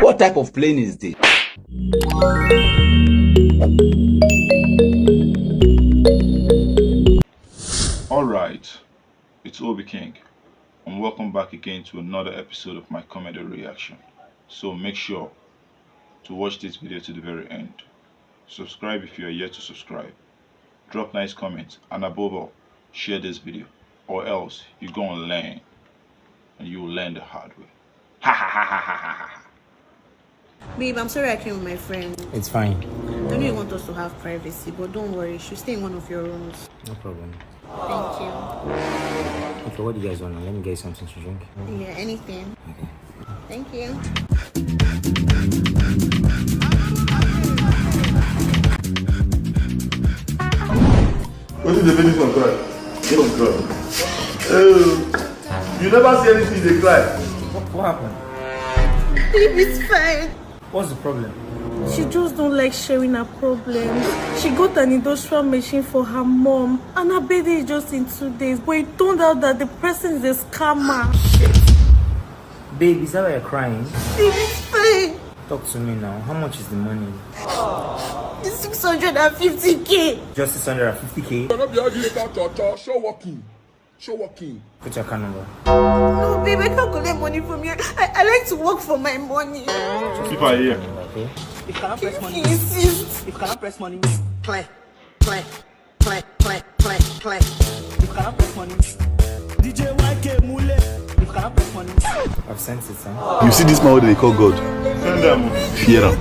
What type of plane is this? Alright, it's OBIKING, and welcome back again to another episode of my comedy reaction. So make sure to watch this video to the very end. Subscribe if you are yet to subscribe. Drop nice comments, and above all, share this video, or else you're gonna learn, and you will learn the hard way. Ha ha ha ha ha ha ha. Babe, I'm sorry I came with my friend. It's fine. I know you want us to have privacy, but don't worry, you should stay in one of your rooms. No problem. Thank you. Okay, what do you guys want? Let me get you something to drink. Yeah, anything. Okay. Thank you. What is the baby from cry? Don't cry. You never see anything they cry. What happened? Babe, it's fine. What's the problem? She just don't like sharing her problems. She got an industrial machine for her mom, and her birthday is just in 2 days. But it turned out that the person is a scammer. Babe, is that why you're crying? Babe, it's fine. Talk to me now. How much is the money? It's 650k. Just 650k? Show working. Put your account number. No, babe, I can't collect money from you. I like to work for my money. Keep her here. Okay. If you cannot press money, He insists. if you cannot press money, play. If you cannot press money, DJ YK Mule. If you cannot press money, I've sent it, huh? You see this man what they call God? Send them. Fear him.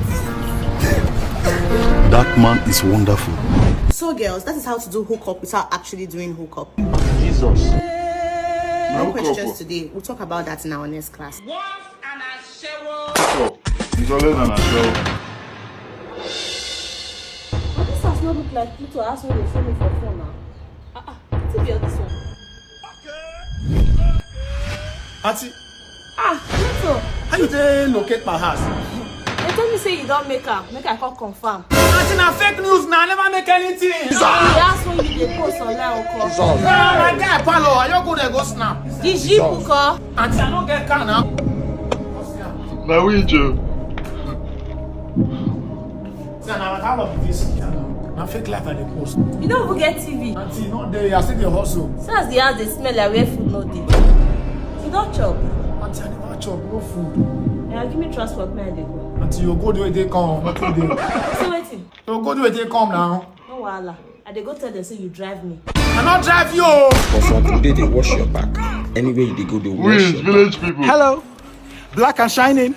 That man is wonderful. So, girls, that is how to do hookup without actually doing hookup. Jesus. No questions today. We'll talk about that in our next class. So, it's always an show. This does not look like Pluto. Ask me they show me for phone now. TV or this one? Auntie, Pluto. how you dey locate my house? They told me say you don't make her. Make I call confirm. Auntie, na fake news na, I never make anything. That's when you dey post online or call. My guy Balo, I you go there go snap. Did you call? Auntie, I don't get car now. Now we Joe. See, na all of this. Na fake life I dey post. You don't even get TV. Auntie, not there, I still dey hustle. So as the house they smell like where food no dey. You don't chop. Auntie, I never chop, no food. Yeah, give me transport, man. They go. Auntie, you go the way they come, nothing dey. So waiting. You go the way they come now. No wahala. I dey go tell them say you drive me. I not drive you. But from today, they wash your back. Anywhere they go, they We wash is your back. village people. Hello, black and shining.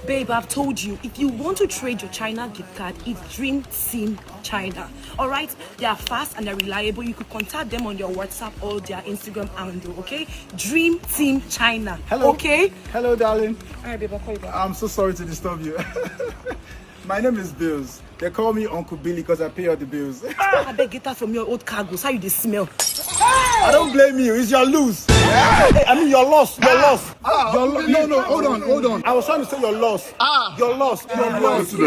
Babe, I've told you, if you want to trade your China gift card, it's Dream Team China. All right? They are fast and they're reliable. You could contact them on your WhatsApp or their Instagram handle, okay? Dream Team China. Hello. Okay? Hello, darling. All right, babe, I'll call you back. I'm so sorry to disturb you. My name is Bills. They call me Uncle Billy because I pay all the bills. I beg get that from your old cargoes. How you they smell? I don't blame you. It's your lose. I mean your loss. Your loss. No, hold on. I was trying to say your loss. Your loss. Your loss. 7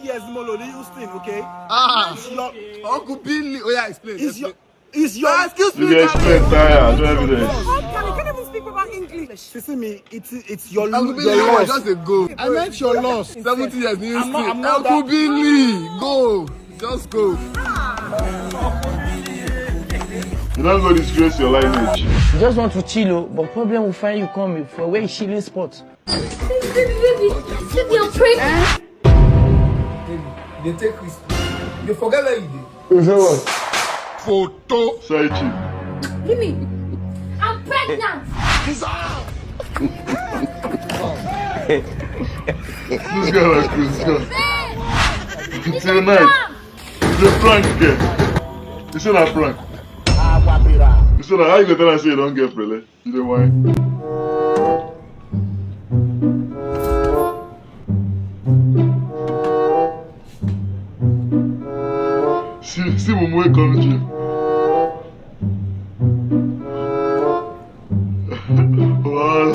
years Molo, you still okay? Uncle Billy. Oh yeah, explain. It's your excuse You get explain, Taya, no evidence. You can't even speak about English. See me, it's your Uncle lose. Billy, Your you loss. just a go. I meant your loss. 70 years new I'm not Uncle that- Billy, go. Just go. You don't go disgrace your lineage. you just want to chill, but problem will find you coming for where is chilling spot. Baby, I'm pregnant. They take risk. They forget where you did. You say what? Photo. Say chief. Give me. I'm pregnant. This guy like this guy. Till night. It's a prank again. You said that prank. You said that how you go tell I say you don't get prele? You don't whine. See Mumu come to Well,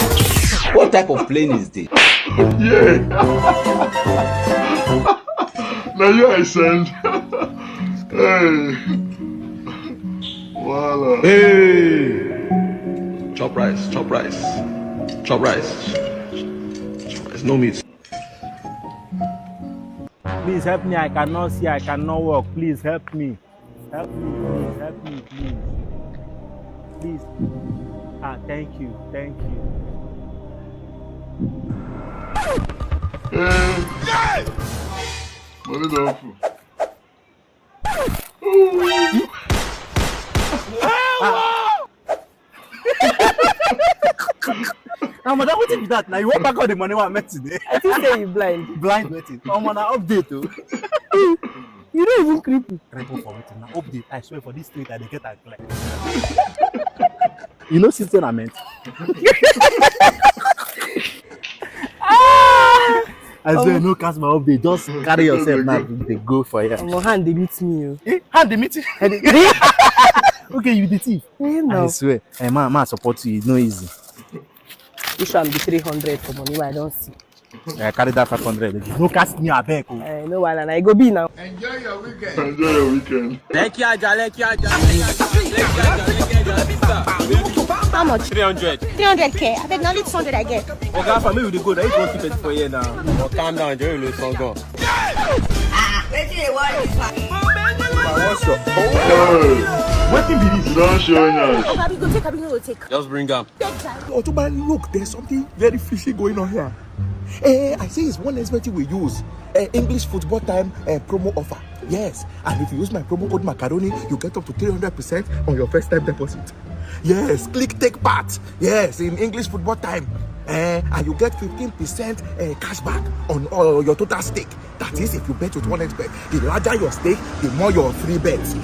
What type of plane is this? yeah. Now you I send. Hey. Voila. Hey! Chop rice, chop rice. Chop rice. Chop rice. no meat. Please help me. I cannot see. I cannot walk. Please help me. Help me. Please help me. Please. Please. Ah, thank you. Thank you. Money don't fool. Now, madam, what is that? Now you want back all the money I met today. I think say you blind. Blind waiting. I'm on an update too. You don't even cripple. Cripple for waiting. Now update. I swear for this street I dey get a clear. You know sister I meant. I swear no cast my update. Just carry yourself now. They go for you. My hand they meet me. Hand the meeting. Okay, you the thief. No. I swear. Hey, man support you. It's no easy. You should be 300 for money, but I don't see. I carry that 500. No cast me a back. No one, and I go be now. Enjoy your weekend. How much? 300. 300k. I beg now, only 200 I get. Okay, for me, we go. Now you go keep it for you now. Oh, calm down, enjoy your song. Go. What can be this? Don't show us. Okay, we go take. Just bring them. Otuba, look, there's something very fishy going on here. I say it's one expensive we use. English football time promo offer. Yes, and if you use my promo code macaroni, you get up to 300% on your first time deposit. Yes, click take part. Yes, in English football time. And you get 15% cash back on your total stake. That is, if you bet with one expert, the larger your stake, the more your free bets.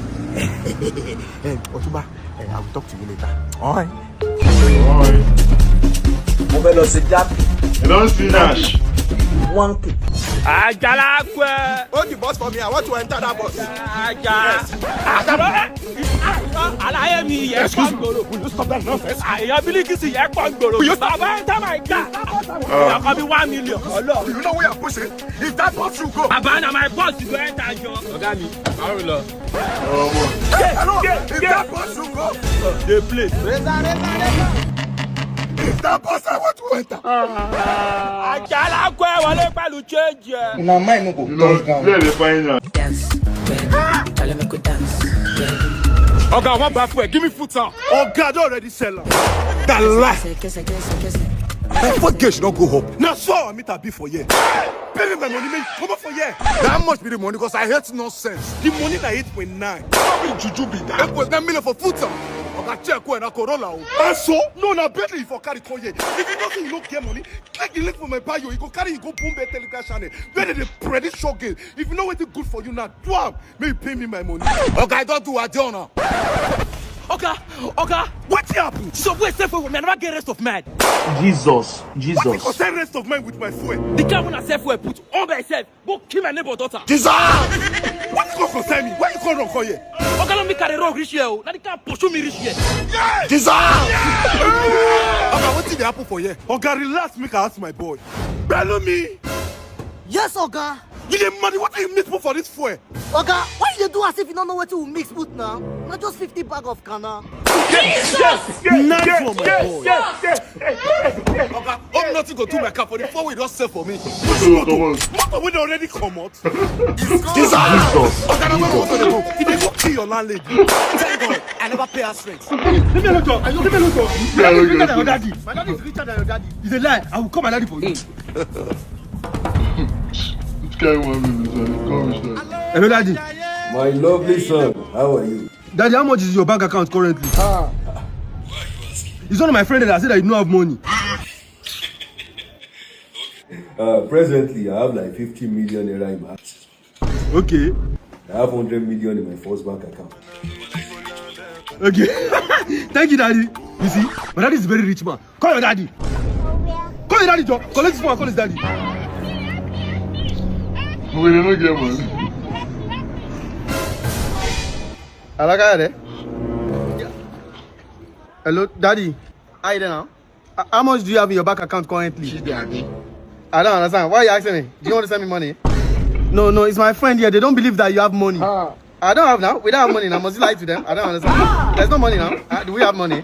Otuba, I will talk to you later. All right. You don't see Nash. One click. Hold the bus for me. I want to enter that bus. Excuse me. Will you stop that nonsense? Will you stop? Enter my car. You're coming 1 million. You know where you're pushing? If that bus you go. Abana, my boss, you go enter, John. Ogami, I will love. If that bus you go. They play. If that bus I want to enter. Now mine no go You know, where they find out. Okay, one back way. Give me foot on. Oh God, already sell out. That lie. My foot gauge should not go up. Now so I meet a be for you. Pay me my money, man. Come up for you. That must be the money because I hate nonsense. The money na 8.9. How be juju be that? 8.9 million for foot on. Okay, check when I Corolla. And so no, na Bentley for carry call here. If you don't think you don't get money, click the link for my bio. You go carry, you go boom the Telegram channel. Where they predict short game. If you know what is good for you now, do am. Maybe pay me my money. Okay, don't do a deal now. Okay. What happened? So wait, say for me, I never get rest of mine. Jesus. What you concern rest of mine with my fuel? The car when I say for put on by itself, go kill my neighbor daughter. Jesus! What you concern me? Why you call wrong for here? Okay, let me carry wrong reach here. Now the car pursue me reach here. Jesus! Okay, what did happen for here? Okay, relax, make I ask my boy. Balo me. Yes, Oga. You get money, what do you mix for this fuel? Oga, why you do as if you don't know what to mix with now? Not just 50 bag of canna. Nice one, my boy. Okay, I'm not going to do my car for the 4 we don't sell for me. What we already come out? Jesus! Okay, I'm going to go. He didn't go kill your landlady. Thank God, I never pay her rent. Yeah, My daddy is richer than your daddy. It's a lie. I will call my daddy for you. Hello, daddy. My lovely son, how are you? Daddy, how much is your bank account currently? It's one of my friends that said that you don't have money. Presently, I have like 50 million naira in my account. Okay. I have 100 million in my first bank account. Okay. Thank you, daddy. You see, my daddy is a very rich man. Call your daddy. Call your daddy, Joe. Collect his phone and call his daddy. We don't get money. Hello, daddy. How you there now? How much do you have in your bank account currently? Daddy. I don't understand. Why are you asking me? Do you want to send me money? No, it's my friend here. They don't believe that you have money. I don't have now. We don't have money now. Must you lie to them? I don't understand. There's no money now. Do we have money?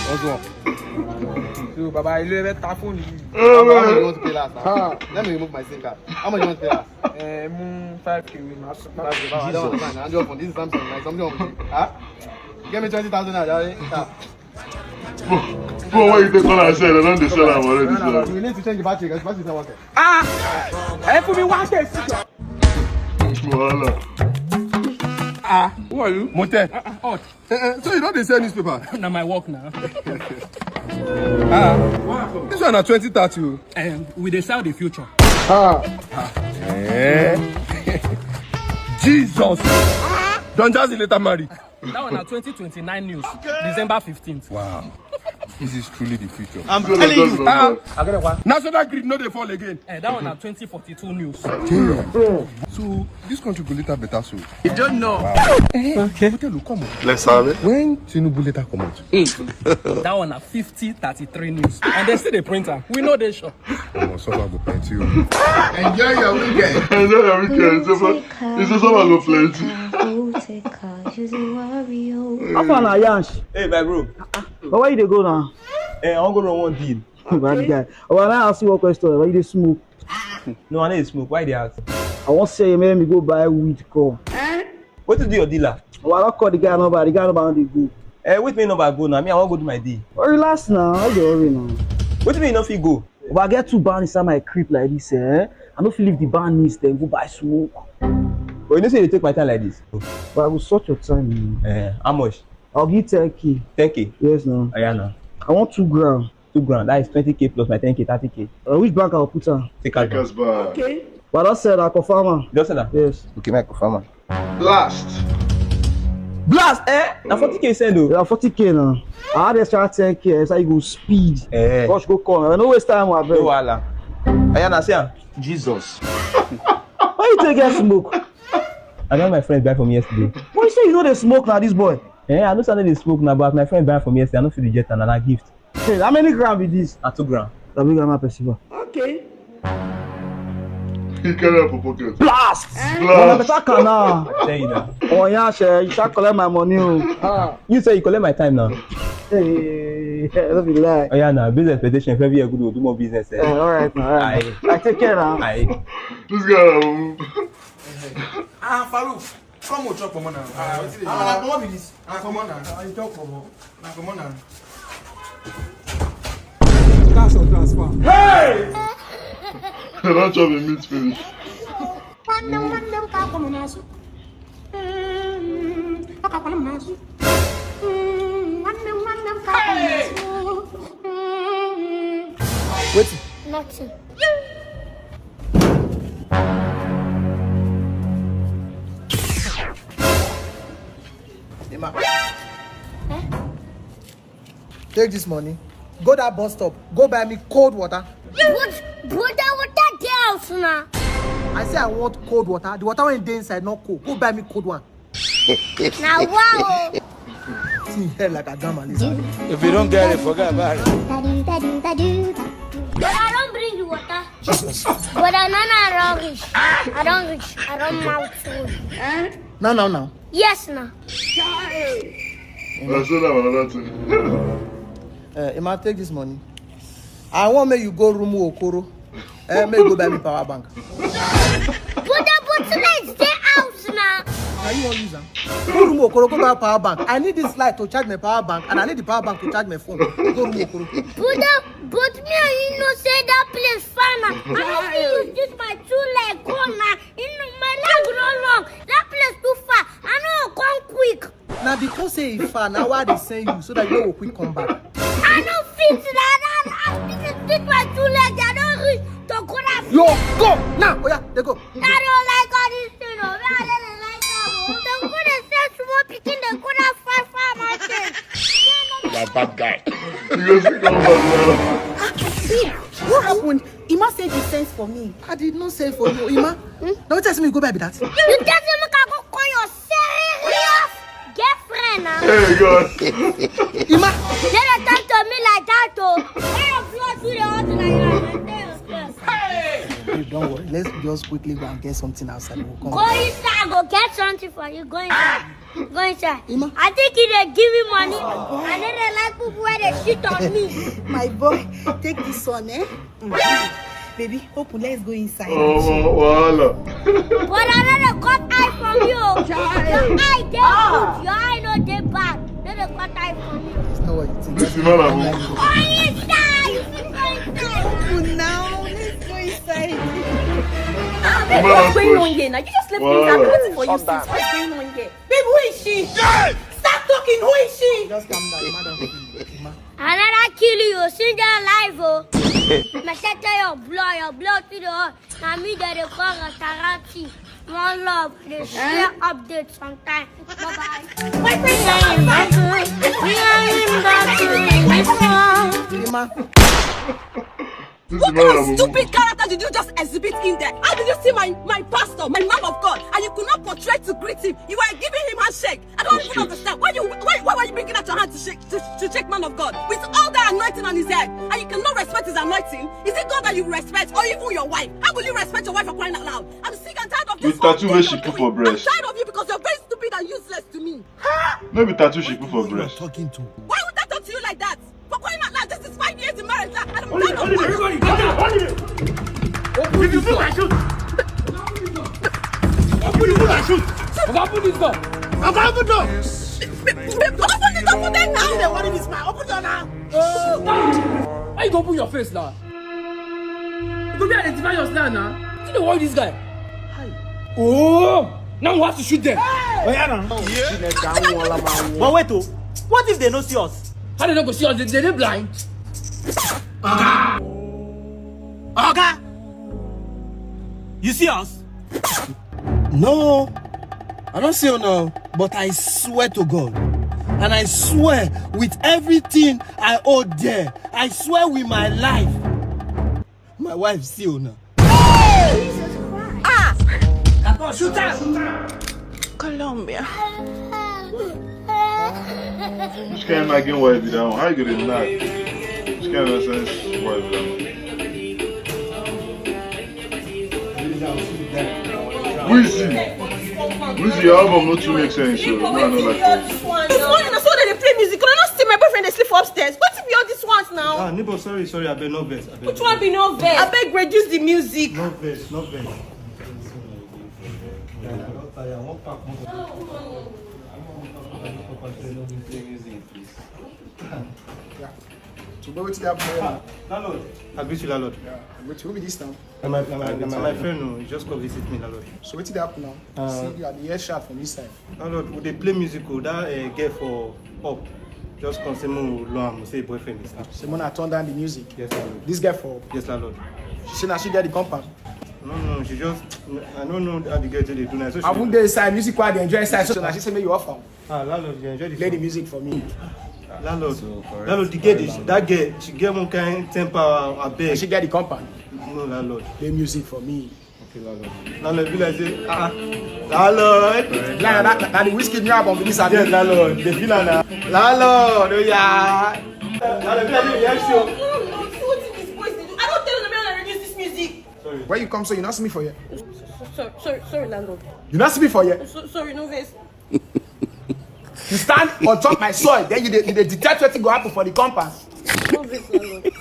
What's wrong? So, Baba, you leave that phone. How much do you want to pay last? Let me remove my SIM card. How much do you want to pay last? 5K. I don't understand. I'm just on this is Samsung. Like something wrong with you. Huh? Give me 20,000 now, darling. Bro, why you take all I said? I don't sell them already. No, we need to change the battery because the battery is not working. Hey, for me, one case. Voila. Who are you? Motel. So you don't sell newspaper? Now my work now. This one at 2030. We dey sell the future. Jesus. Don't just later marry. That one at 2029 news. December 15th. Wow. This is truly the future. I'm telling you. National grid no dey fall again. That one at 2042 news. So this country go later better so. You don't know. Wow. Okay. Look, come on. Let's have it. When Chinedu later come out. That one at 5033 news. And they still the printer. We know they show. Suffer go plenty. Enjoy your weekend. Enjoy your weekend. It's a summer go plenty. How far na Yansh? Hey, my bro. But where you dey go now? Hey, I want to go on one deal. Bad guy. Oh, I ask you one question. Why you dey smoke? No, I need smoke. Why they ask? I want to say, make me go buy weed. Come. What to do your dealer? Oh, I don't call the guy number. The guy number on the go. Wait me number go now. Me, I want to go do my deal. Oh, relax now. How you worry now? What do you mean if you go? If I get 2 bands inside my crib like this, I don't feel if the band needs them. Go buy smoke. But you don't say you take my time like this. But I will sort your time. How much? I'll give 10K. 10K? Yes, no. Yeah, no. I want 2 grand. 2 grand. That is 20K plus my 10K, 30K. Which bank I'll put on? Take out. Okay. But I said I confirm. You said that? Yes. Okay, my confirm. Blast. Blast, Now 40K send though. Yeah, 40K now. I had extra 10K, so you go speed. Rush go come. I no waste time, my brother. No wala. Ayana, see Jesus. Why you take get smoke? I got my friend buy from me yesterday. Why you say you know they smoke now, this boy? I know something they smoke now, but my friend buy from me yesterday. I don't feel the jet and I gift. Hey, how many grams with this? 2 grand. That big grandma perceiver. Okay. He carry up a pocket. Blast! Blast. I tell you that. Oh yeah, you shall collect my money. You say you collect my time now. Hey, don't be lie. Oh yeah, now business expectation. If every year good, we'll do more business. Alright, alright. I take care now. This guy. Farouk, come on, talk for more now. Come on, this. Come on now. You talk for more. Come on now. Cash or transfer? Hey! Don't chop the meat finish. Wait. Nothing. Emma. Take this money. Go that bus stop. Go buy me cold water. What? Brodda, what that girls now? I say I want cold water. The water when they inside not cold. Go buy me cold one. Now wow. See hair like a gamma lizard. If you don't get it, forget about it. But I don't bring you water. But I don't rich. I don't rich. I don't mouth food. Now. Yes, now. I said that another thing. Emma, take this money. I want me you go room Okoro. May you go buy me power bank. But let's stay out now. Now you want use them? Go room Okoro, go buy power bank. I need this light to charge my power bank, and I need the power bank to charge my phone. Go room Okoro. But me and you know say that place fine. I don't use this my 2 leg corner. My leg run long. That place too far. I know come quick. Now because say it's far, now why they send you so that you will quick come back. I don't fit that. This my 2 legs. I don't reach to go that. Yo, go now. Oh yeah, they go. I don't like all this thing. I don't like all. They go to say small picking. They go that far my thing. You're a bad guy. You guys come back now. What happened? Ima said he sent for me. I did not say for you, Ima. Don't tell me you go back with that. You tell me I go call your serious girlfriend now. Hey God. Ima, they don't talk to me like that though. I am blood to the heart like that. Hey, don't worry. Let's just quickly go and get something outside. We'll come Go back. inside, go get something for you. Go inside. Go inside. I think they give me money. And then they like people where they shit on me. My boy, take this one, eh? Baby, hope let's go inside. Voila. But I know they cut eye from you. Your eye they good. Your eye no they bad. Then they cut eye from you. This is not a Go inside. You should go inside. Now, let's go inside. Baby, what's going on here? Now you just left me. I'm waiting for you since. What's going on here? Baby, who is she? Stop talking. Who is she? Just calm down, madam. Another kill you. See that live, oh. Me set your blood to the heart. Now me that they call a Tarati. One love. They share updates sometime. Bye-bye. What kind of stupid character did you just exhibit in there? How did you see my pastor, my man of God, and you could not portray to greet him? You were giving him a handshake. I don't even understand. Why were you bringing out your hand to shake man of God with all that anointing on his head, and you cannot respect his anointing? Is it God that you respect, or even your wife? How will you respect your wife for crying out loud? I'm sick and tired of this. With tattoo where she put for breast. I'm tired of you because you're very stupid and useless to me. Maybe tattoo she put for breast. Talking to. Why would I talk to you like that? For crying out loud, this is 5 years in marriage. And I'm tired of this. If you move, I shoot. Open the door, I shoot. Open this door. Open the door. Open the door for them now. What is this man? Open the door now. Why you go open your face now? You go be identify yourself now. See the worry this guy. Oh, now we have to shoot them. Oh, yeah, now. But wait, oh. What if they don't see us? How they not go see us? They blind. Oga! You see us? No, I don't see you now, but I swear to God, and I swear with everything I owe there, I swear with my life, my wife see you now. Shoot her! Colombia. Which kind of nagging wife is that one? How you gonna nag? Which kind of sense wife is that one? Wizzy, your album not to make sense, so no, I don't like that. This morning I saw that they play music. Can I not see my boyfriend they sleep upstairs? What if all these ones now? Ah, neighbor, sorry, I beg no verse. Which one be no verse? I beg reduce the music. No verse. So go with that boy. Landlord. I greet you, landlord. Yeah. Wait, who be this now? My friend, no, he just come visit me, landlord. So what did happen now? See, you are the earshot from this side. Landlord, would they play musical? That girl for up. Just come say mo long, say boyfriend is now. Simona turned down the music. Yes, landlord. This girl for. Yes, landlord. She said now she get the compound. No, she just. I don't know how the girl they do now. So I won't dey inside music while they enjoy inside. So now she say make you offer. Landlord, you enjoy the Play the music for me. Landlord, the girl, that girl, she get one kind temper, I beg. She get the compound. No, landlord. Play music for me. Okay, landlord. Landlord, be like say, landlord. Now the whiskey new album for this album. Yes, landlord. The villain now. Landlord, oh yeah. Landlord, be like say, yes, show. What did these boys do? I don't tell them to reduce this music. Sorry. Where you come so you not see me for you? Sorry, landlord. You not see me for you? Sorry, no verse. You stand on top of my soil, then you detect what go happen for the compass. No verse, landlord.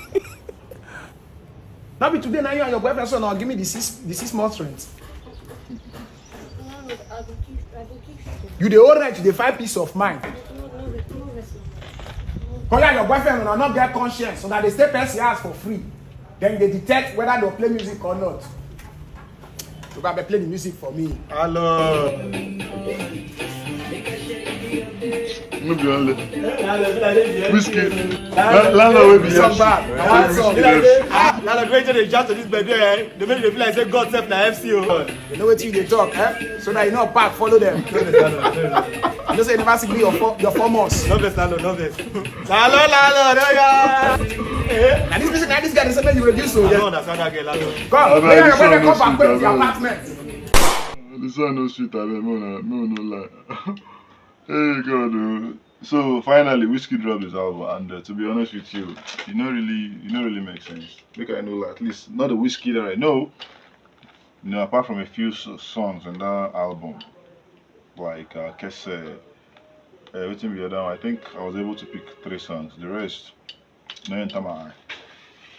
Now be today, now you and your boyfriend so now give me the six months rent. You the old right to the 5 peace of mind. Call out your boyfriend will not get conscience so that they stay past your house for free. Then they detect whether they'll play music or not. You gotta play the music for me. Hello. Maybe only. Whiskey. Landlord will be here. Landlord, wait till they jump to this baby. They make you feel like say God save na FCO. You know what they talk, eh? So that you know back, follow them. You know say university your 4 months. No verse, landlord, no verse. Landlord, oh yeah. Now this guy is saying you reduce so. I don't understand that girl, landlord. Come, when you come back to your apartment. This one no sweet, I don't lie. Hey God. So finally, Whiskey dropped his album, and to be honest with you, it not really make sense. Because I know, at least not the Whiskey that I know. You know, apart from a few songs in that album, like Kese, everything we done, I think I was able to pick 3 songs. The rest, no enter my eye.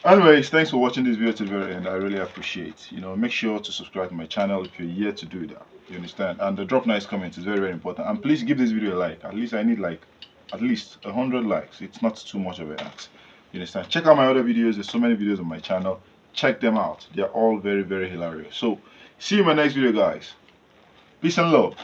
Anyways, thanks for watching this video to the very end. I really appreciate. You know, make sure to subscribe to my channel if you're yet to do that. You understand? And the drop nice comments is very, very important. And please give this video a like. At least I need like at least 100 likes. It's not too much of an ask. You understand? Check out my other videos. There's so many videos on my channel. Check them out. They're all very, very hilarious. So see you in my next video, guys. Peace and love.